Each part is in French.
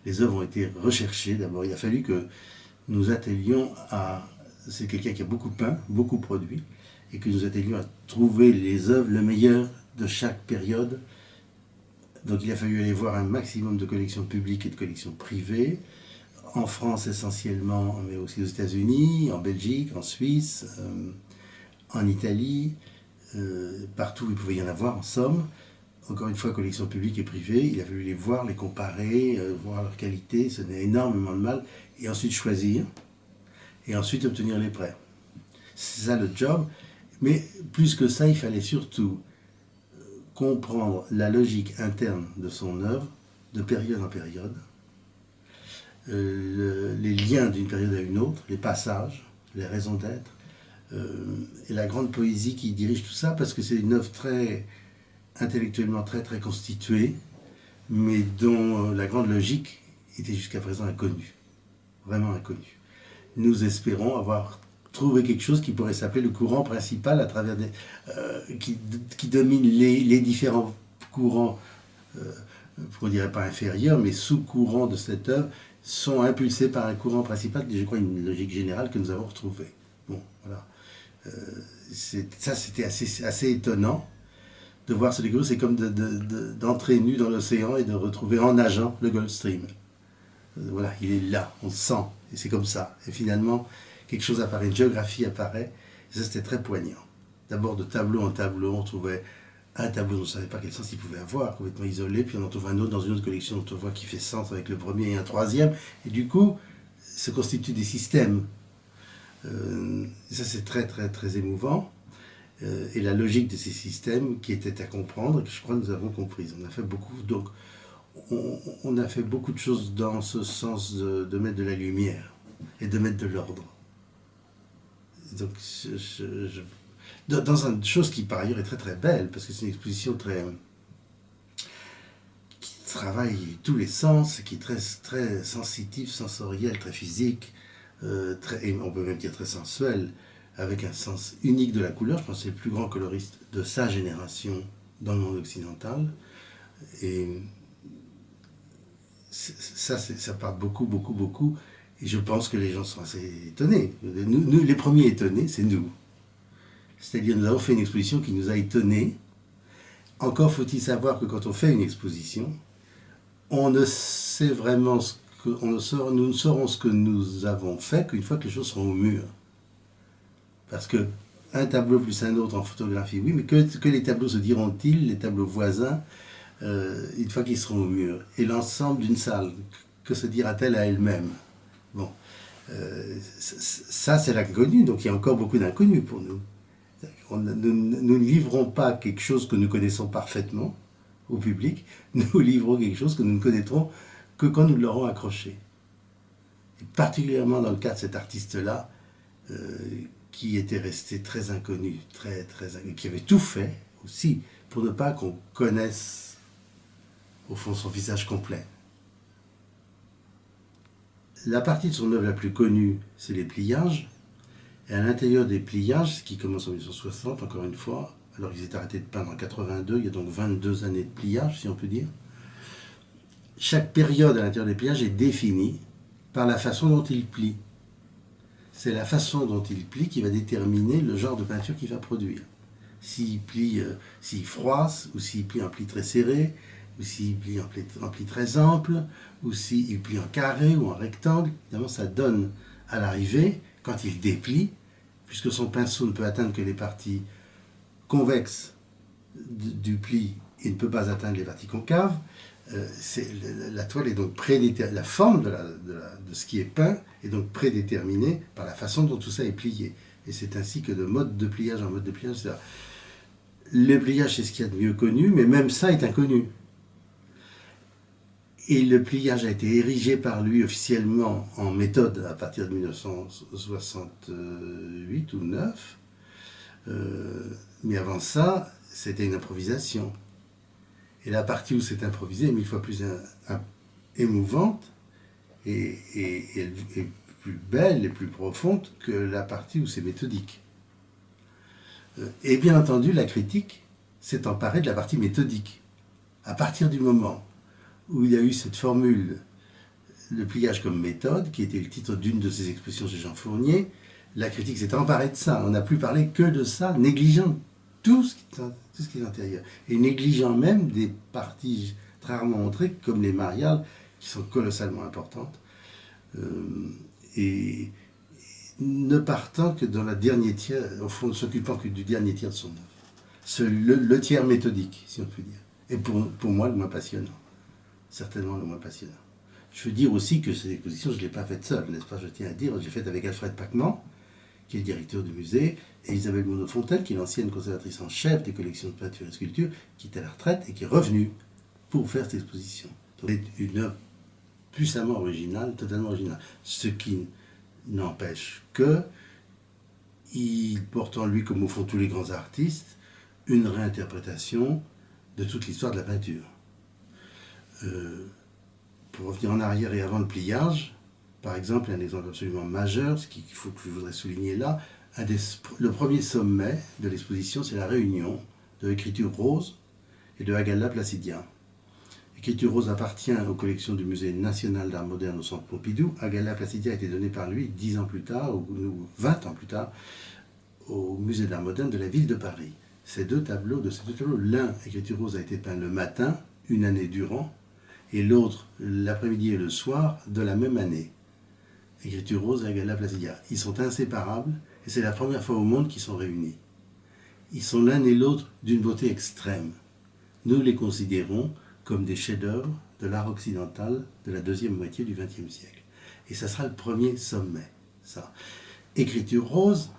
Les œuvres ont été recherchées. D'abord, il a fallu que nous attelions à... C'est quelqu'un qui a beaucoup peint, beaucoup produit, et que nous attelions à trouver les œuvres, le meilleur de chaque période. Donc il a fallu aller voir un maximum de collections publiques et de collections privées, en France essentiellement, mais aussi aux États-Unis, en Belgique, en Suisse, en Italie, partout où il pouvait y en avoir, en somme. Encore une fois, collections publiques et privées, il a fallu les voir, les comparer, voir leur qualité, ça donnait énormément de mal, et ensuite choisir, et ensuite obtenir les prêts. C'est ça le job, mais plus que ça, il fallait surtout comprendre la logique interne de son œuvre, de période en période, les liens d'une période à une autre, les passages, les raisons d'être, et la grande poésie qui dirige tout ça, parce que c'est une œuvre très intellectuellement très constituée, mais dont la grande logique était jusqu'à présent inconnue, vraiment inconnue. Nous espérons avoir trouvé quelque chose qui pourrait s'appeler le courant principal à travers qui domine les différents courants, on ne dirait pas inférieurs, mais sous-courants de cette œuvre, sont impulsés par un courant principal, je crois une logique générale que nous avons retrouvée. Bon, voilà. Ça, c'était assez étonnant de voir ce découvrir. C'est comme d'entrer nu dans l'océan et de retrouver en nageant le Gulf Stream. Voilà, il est là, on le sent, et c'est comme ça. Et finalement, quelque chose apparaît, une géographie apparaît, et ça c'était très poignant. D'abord, de tableau en tableau, on trouvait un tableau dont on ne savait pas quel sens il pouvait avoir, complètement isolé, puis on en trouve un autre dans une autre collection dont on voit qui fait sens avec le premier et un troisième, et du coup, se constituent des systèmes. Ça c'est très émouvant. Et la logique de ces systèmes qui était à comprendre, que je crois que nous avons comprise. On a fait beaucoup, donc on a fait beaucoup de choses dans ce sens de mettre de la lumière et de mettre de l'ordre. Donc, dans une chose qui par ailleurs est très belle, parce que c'est une exposition qui travaille tous les sens, qui est très sensitive, sensorielle, très physique, et on peut même dire très sensuelle, avec un sens unique de la couleur. Je pense que c'est le plus grand coloriste de sa génération dans le monde occidental. Et ça parle beaucoup. Et je pense que les gens sont assez étonnés. Nous les premiers étonnés, c'est nous. C'est-à-dire, nous avons fait une exposition qui nous a étonnés. Encore faut-il savoir que quand on fait une exposition, on ne sait vraiment nous ne saurons ce que nous avons fait qu'une fois que les choses seront au mur. Parce que un tableau plus un autre en photographie, oui, mais que les tableaux se diront-ils, les tableaux voisins, une fois qu'ils seront au mur. Et l'ensemble d'une salle, que se dira-t-elle à elle-même? Bon, ça c'est l'inconnu, donc il y a encore beaucoup d'inconnus pour nous. Nous ne livrons pas quelque chose que nous connaissons parfaitement au public, nous livrons quelque chose que nous ne connaîtrons que quand nous l'aurons accroché. Et particulièrement dans le cas de cet artiste-là, qui était resté très inconnu, qui avait tout fait aussi pour ne pas qu'on connaisse au fond son visage complet. La partie de son œuvre la plus connue, c'est les pliages. Et à l'intérieur des pliages, qui commence en 1960, encore une fois, alors ils étaient arrêtés de peindre en 82, il y a donc 22 années de pliage, si on peut dire. Chaque période à l'intérieur des pliages est définie par la façon dont il plie. C'est la façon dont il plie qui va déterminer le genre de peinture qu'il va produire. S'il plie, s'il froisse, ou s'il plie en pli très serré, ou s'il plie en pli très ample, ou s'il plie en carré ou en rectangle, évidemment ça donne à l'arrivée, quand il déplie, puisque son pinceau ne peut atteindre que les parties convexes du pli et ne peut pas atteindre les parties concaves, la toile est donc prédéterminée, la forme de ce qui est peint est donc prédéterminée par la façon dont tout ça est plié. Et c'est ainsi que de mode de pliage en mode de pliage, c'est-à-dire, le pliage c'est ce qu'il y a de mieux connu, mais même ça est inconnu. Et le pliage a été érigé par lui officiellement en méthode à partir de 1968 ou 9. Mais avant ça, c'était une improvisation. Et la partie où c'est improvisé est 1000 fois plus émouvante et plus belle et plus profonde que la partie où c'est méthodique. Et bien entendu, la critique s'est emparée de la partie méthodique. À partir du moment où il y a eu cette formule le pliage comme méthode, qui était le titre d'une de ses expositions chez Jean Fournier, la critique s'est emparée de ça. On n'a plus parlé que de ça, négligeant tout ce qui est intérieur. Et négligeant même des parties très rarement montrées, comme les mariales, qui sont colossalement importantes. Et ne partant que dans la dernière tiers, au fond, ne s'occupant que du dernier tiers de son œuvre. Le tiers méthodique, si on peut dire. Et pour moi, le moins passionnant. Certainement le moins passionnant. Je veux dire aussi que cette exposition, je ne l'ai pas faite seule, n'est-ce pas? Je tiens à dire, j'ai faite avec Alfred Pacman, qui est le directeur du musée, et Isabelle Monod-Fontaine, qui est l'ancienne conservatrice en chef des collections de peinture et sculpture, qui est à la retraite et qui est revenue pour faire cette exposition. C'est une œuvre puissamment originale, totalement originale. Ce qui n'empêche que il porte en lui, comme au fond tous les grands artistes, une réinterprétation de toute l'histoire de la peinture. Pour revenir en arrière et avant le pliage, par exemple, un exemple absolument majeur, ce qu'il faut que je voudrais souligner là, le premier sommet de l'exposition, c'est la réunion de l'écriture rose et de Agalla Placidia. L'écriture rose appartient aux collections du Musée national d'art moderne au Centre Pompidou. Agalla Placidia a été donnée par lui 10 ans plus tard, ou 20 ans plus tard, au Musée d'art moderne de la ville de Paris. Ces deux tableaux, l'un, écriture rose, a été peint le matin, une année durant, et l'autre, l'après-midi et le soir de la même année. Écriture rose et Agalla Placidia. Ils sont inséparables, et c'est la première fois au monde qu'ils sont réunis. Ils sont l'un et l'autre d'une beauté extrême. Nous les considérons comme des chefs-d'œuvre de l'art occidental de la deuxième moitié du XXe siècle. Et ça sera le premier sommet, ça. Écriture rose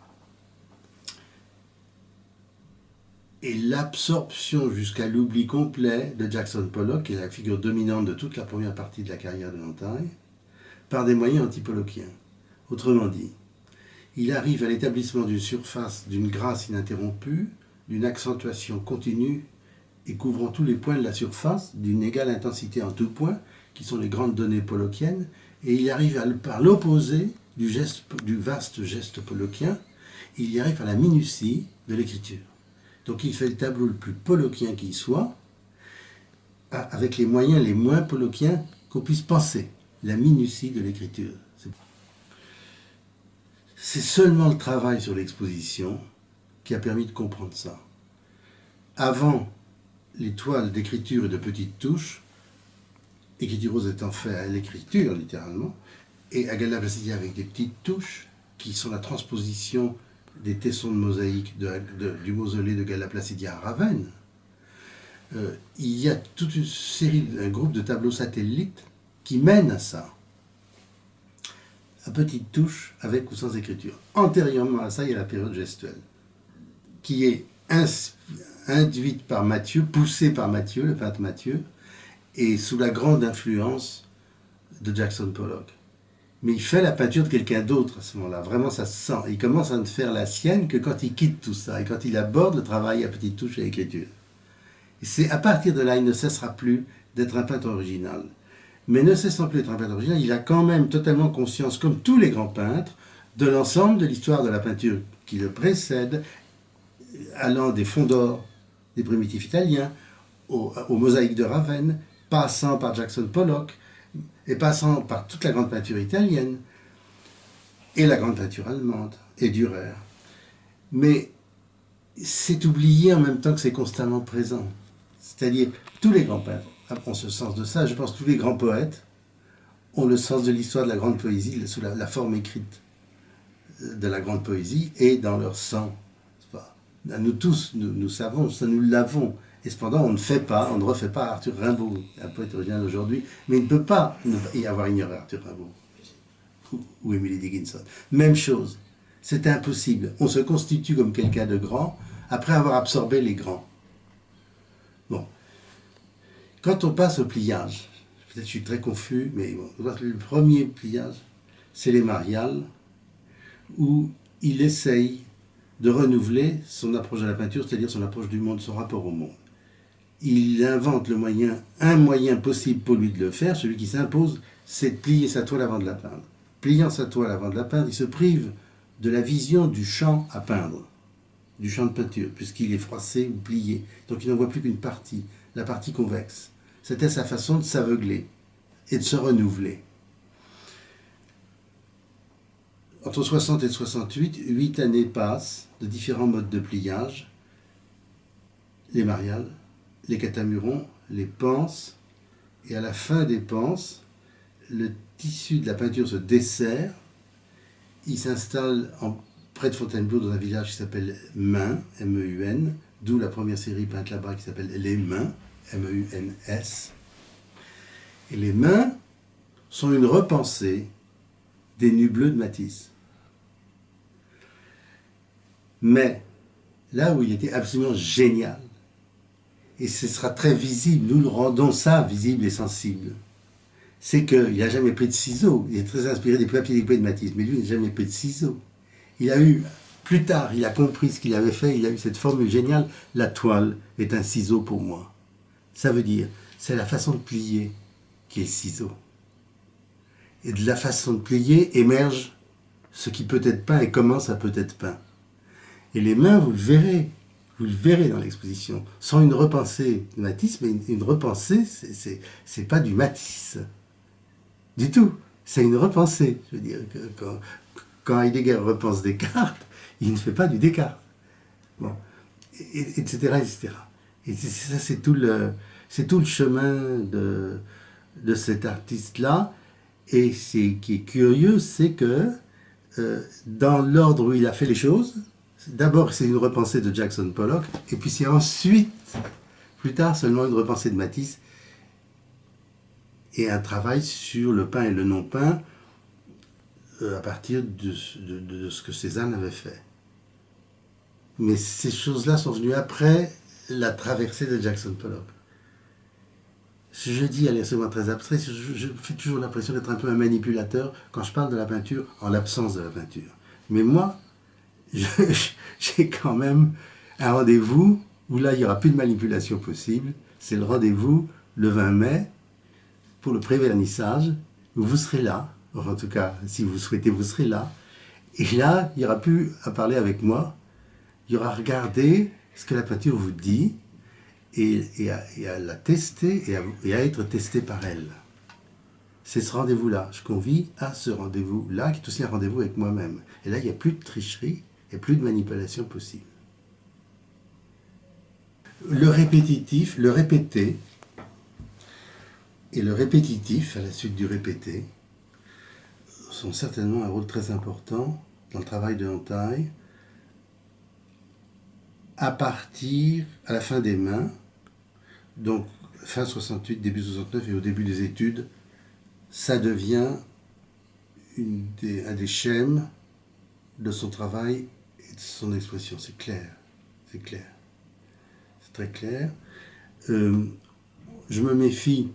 est l'absorption jusqu'à l'oubli complet de Jackson Pollock, qui est la figure dominante de toute la première partie de la carrière de Nanterre, par des moyens anti-pollockiens. Autrement dit, il arrive à l'établissement d'une surface d'une grâce ininterrompue, d'une accentuation continue et couvrant tous les points de la surface, d'une égale intensité en tout point, qui sont les grandes données pollockiennes, et il arrive par l'opposé du vaste geste pollockien, il y arrive à la minutie de l'écriture. Donc il fait le tableau le plus pollockien qui soit, avec les moyens les moins pollockiens qu'on puisse penser, la minutie de l'écriture. C'est seulement le travail sur l'exposition qui a permis de comprendre ça. Avant, les toiles d'écriture et de petites touches, écriture rose étant fait à l'écriture, littéralement, et Agalla Placidia avec des petites touches, qui sont la transposition des tessons de mosaïque du mausolée de Agalla Placidia à Ravenne. Il y a toute une série, un groupe de tableaux satellites qui mènent à ça, à petites touches, avec ou sans écriture. Antérieurement à ça, il y a la période gestuelle, qui est induite par Mathieu, poussée par Mathieu, le peintre Mathieu, et sous la grande influence de Jackson Pollock. Mais il fait la peinture de quelqu'un d'autre à ce moment-là. Vraiment, ça se sent. Il commence à ne faire la sienne que quand il quitte tout ça et quand il aborde le travail à petites touches et l'écriture. Et c'est à partir de là, il ne cessera plus d'être un peintre original. Mais ne cessant plus d'être un peintre original, il a quand même totalement conscience, comme tous les grands peintres, de l'ensemble de l'histoire de la peinture qui le précède, allant des fonds d'or des primitifs italiens aux mosaïques de Ravenne, passant par Jackson Pollock, et passant par toute la grande peinture italienne, et la grande peinture allemande, et Dürer. Mais c'est oublié en même temps que c'est constamment présent. C'est-à-dire, tous les grands peintres ont ce sens de ça. Je pense que tous les grands poètes ont le sens de l'histoire de la grande poésie, sous la forme écrite de la grande poésie, et dans leur sang. Nous tous, nous savons, ça nous l'avons. Et cependant, on ne refait pas Arthur Rimbaud, un poète original aujourd'hui, mais il ne peut pas y avoir ignoré Arthur Rimbaud ou Emily Dickinson. Même chose, c'est impossible. On se constitue comme quelqu'un de grand après avoir absorbé les grands. Bon. Quand on passe au pliage, peut-être je suis très confus, mais bon, le premier pliage, c'est les mariales, où il essaye de renouveler son approche de la peinture, c'est-à-dire son approche du monde, son rapport au monde. Il invente un moyen possible pour lui de le faire, celui qui s'impose, c'est de plier sa toile avant de la peindre. Pliant sa toile avant de la peindre, il se prive de la vision du champ à peindre, du champ de peinture, puisqu'il est froissé ou plié. Donc il n'en voit plus qu'une partie, la partie convexe. C'était sa façon de s'aveugler et de se renouveler. Entre 60 et 68, 8 années passent de différents modes de pliage. Les mariales, les catamurons, les panses, et à la fin des panses, le tissu de la peinture se desserre, il s'installe près de Fontainebleau dans un village qui s'appelle Meun, M-E-U-N, d'où la première série peinte là-bas qui s'appelle Les Meuns, M-E-U-N-S. Et les Meuns sont une repensée des nus bleus de Matisse. Mais là où il était absolument génial, et ce sera très visible, nous le rendons ça visible et sensible, c'est qu'il n'a jamais pris de ciseaux. Il est très inspiré des papiers découpés de Matisse, mais lui, il n'a jamais pris de ciseaux. Il a eu, plus tard, il a compris ce qu'il avait fait, il a eu cette formule géniale, la toile est un ciseau pour moi. Ça veut dire, c'est la façon de plier qui est le ciseau. Et de la façon de plier émerge ce qui peut être peint et comment ça peut être peint. Et les mains, vous le verrez dans l'exposition, sont une repensée de Matisse, mais une repensée, c'est pas du Matisse. Du tout. C'est une repensée. Je veux dire, quand Heidegger repense Descartes, il ne fait pas du Descartes. Bon. Etc., etc. Et ça, c'est tout le chemin de cet artiste-là. Et ce qui est curieux, c'est que dans l'ordre où il a fait les choses, d'abord c'est une repensée de Jackson Pollock, et puis c'est ensuite, plus tard, seulement une repensée de Matisse, et un travail sur le peint et le non-peint à partir de ce que Cézanne avait fait. Mais ces choses-là sont venues après la traversée de Jackson Pollock. Ce que je dis, elle est absolument très abstrait. Je fais toujours l'impression d'être un peu un manipulateur quand je parle de la peinture en l'absence de la peinture. Mais moi, j'ai quand même un rendez-vous où là, il n'y aura plus de manipulation possible. C'est le rendez-vous le 20 mai pour le pré-vernissage, où vous serez là. En tout cas, si vous souhaitez, vous serez là. Et là, il n'y aura plus à parler avec moi. Il y aura à regarder ce que la peinture vous dit et à la tester et à être testé par elle. C'est ce rendez-vous-là. Je convie à ce rendez-vous-là, qui est aussi un rendez-vous avec moi-même. Et là, il n'y a plus de tricherie et plus de manipulation possible. Le répétitif, le répété, et le répétitif, à la suite du répété, sont certainement un rôle très important dans le travail de Antheil, à la fin des mains, donc fin 68, début 69 et au début des études, ça devient un des schèmes de son travail et de son expression. C'est clair, c'est très clair. Je me méfie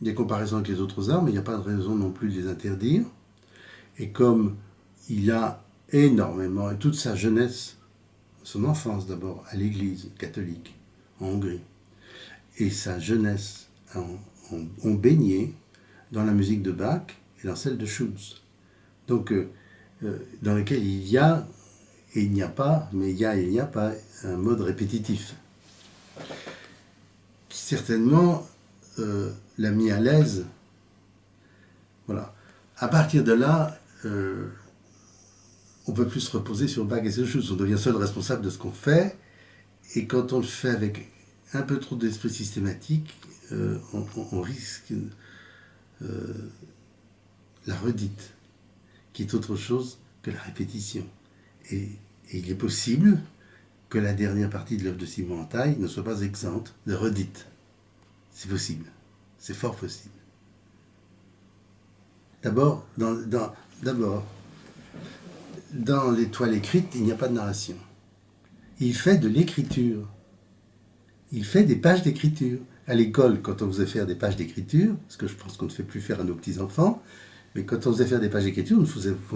des comparaisons avec les autres arts, mais il n'y a pas de raison non plus de les interdire. Et comme il a énormément, et toute sa jeunesse, son enfance d'abord à l'église catholique en Hongrie, et sa jeunesse ont baigné dans la musique de Bach et dans celle de Schulz. Donc, dans lequel il y a, et il n'y a pas, mais il y a et il n'y a pas un mode répétitif, qui certainement l'a mis à l'aise. Voilà. À partir de là, on ne peut plus se reposer sur Bach et sur Schulz. On devient seul responsable de ce qu'on fait, et quand on le fait avec un peu trop d'esprit systématique, on risque la redite, qui est autre chose que la répétition. Et il est possible que la dernière partie de l'œuvre de Simon Antheil ne soit pas exempte de redite. C'est possible. C'est fort possible. D'abord, dans les toiles écrites, il n'y a pas de narration. Il fait de l'écriture. Il fait des pages d'écriture. À l'école, quand on vous faisait faire des pages d'écriture, ce que je pense qu'on ne fait plus faire à nos petits-enfants, mais quand on faisait faire des pages d'écriture, on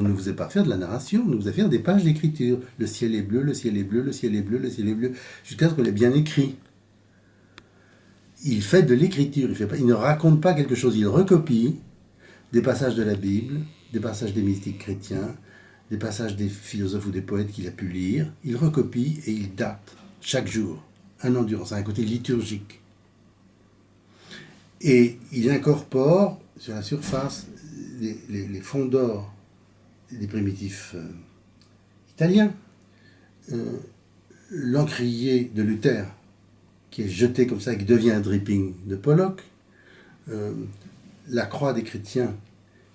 ne vous faisait pas faire de la narration, on nous faisait faire des pages d'écriture. Le ciel est bleu, le ciel est bleu, le ciel est bleu, le ciel est bleu, jusqu'à ce qu'on l'ait bien écrit. Il fait de l'écriture, il ne raconte pas quelque chose, il recopie des passages de la Bible, des passages des mystiques chrétiens, des passages des philosophes ou des poètes qu'il a pu lire, il recopie et il date chaque jour, un endurance, ça a un côté liturgique. Et il incorpore sur la surface les fonds d'or des primitifs italiens. L'encrier de Luther, qui est jeté comme ça, qui devient un dripping de Pollock. La croix des chrétiens,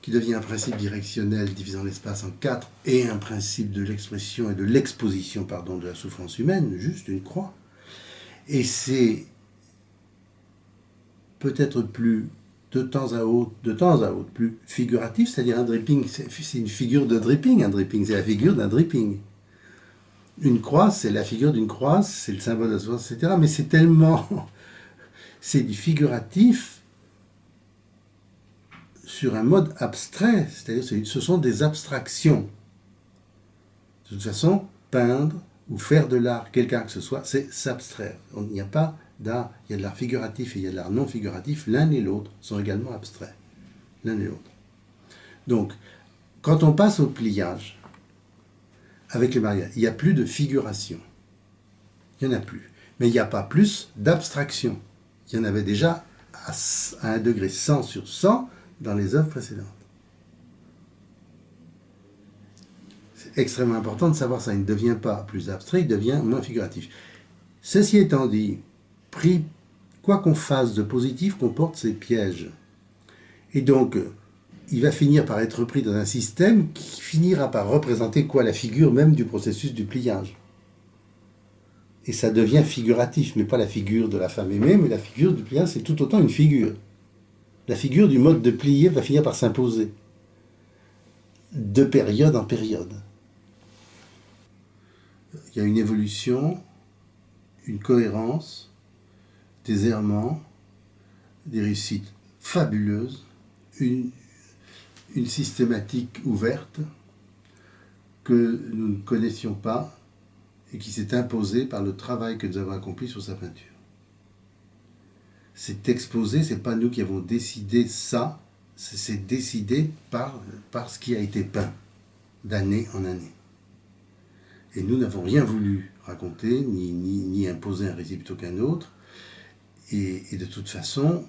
qui devient un principe directionnel divisant l'espace en quatre, et un principe de l'expression et de l'exposition, pardon, de la souffrance humaine, juste une croix. Et c'est peut-être plus de temps à autre, plus figuratif, c'est-à-dire un dripping, c'est une figure de dripping, un dripping, c'est la figure d'un dripping. Une croix, c'est la figure d'une croix, c'est le symbole de la souffrance, etc. Mais c'est tellement... c'est du figuratif sur un mode abstrait, c'est-à-dire ce sont des abstractions. De toute façon, peindre ou faire de l'art, quelqu'un que ce soit, c'est s'abstraire. Il n'y a pas d'art, il y a de l'art figuratif et il y a de l'art non figuratif, l'un et l'autre sont également abstraits, l'un et l'autre. Donc, quand on passe au pliage, avec les mariages, il n'y a plus de figuration. Il n'y en a plus. Mais il n'y a pas plus d'abstraction. Il y en avait déjà à un degré 100 sur 100 dans les œuvres précédentes. C'est extrêmement important de savoir ça. Il ne devient pas plus abstrait, il devient moins figuratif. Ceci étant dit, quoi qu'on fasse de positif comporte ses pièges. Et donc, il va finir par être pris dans un système qui finira par représenter quoi? La figure même du processus du pliage. Et ça devient figuratif, mais pas la figure de la femme aimée, mais la figure du pliage, c'est tout autant une figure. La figure du mode de plier va finir par s'imposer, de période en période. Il y a une évolution, une cohérence, des errements, des réussites fabuleuses, une systématique ouverte que nous ne connaissions pas et qui s'est imposée par le travail que nous avons accompli sur sa peinture. C'est exposé, c'est pas nous qui avons décidé ça, c'est décidé par ce qui a été peint d'année en année. Et nous n'avons rien voulu raconter, ni imposer un récit plutôt qu'un autre. Et de toute façon,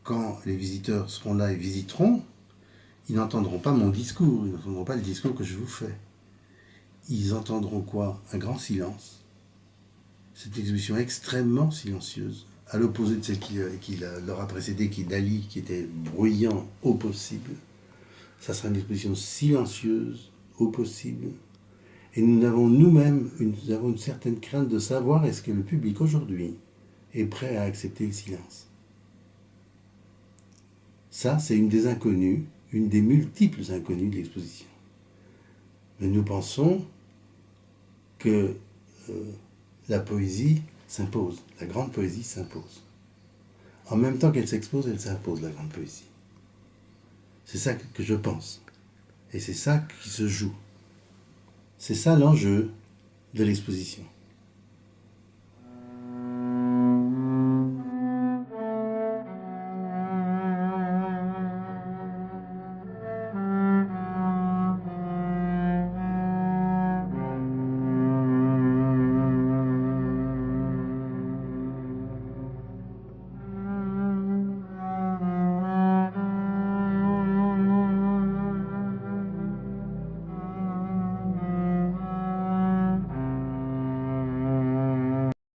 quand les visiteurs seront là et visiteront, ils n'entendront pas mon discours, ils n'entendront pas le discours que je vous fais. Ils entendront quoi? Un grand silence. Cette exhibition extrêmement silencieuse, à l'opposé de celle qui leur a précédé, qui est Dali, qui était bruyant au possible. Ça sera une exposition silencieuse au possible. Et nous avons nous-mêmes une certaine crainte de savoir est-ce que le public aujourd'hui est prêt à accepter le silence. Ça, c'est une des inconnues, une des multiples inconnues de l'exposition. Mais nous pensons que la poésie s'impose, la grande poésie s'impose. En même temps qu'elle s'expose, elle s'impose, la grande poésie. C'est ça que je pense. Et c'est ça qui se joue. C'est ça l'enjeu de l'exposition.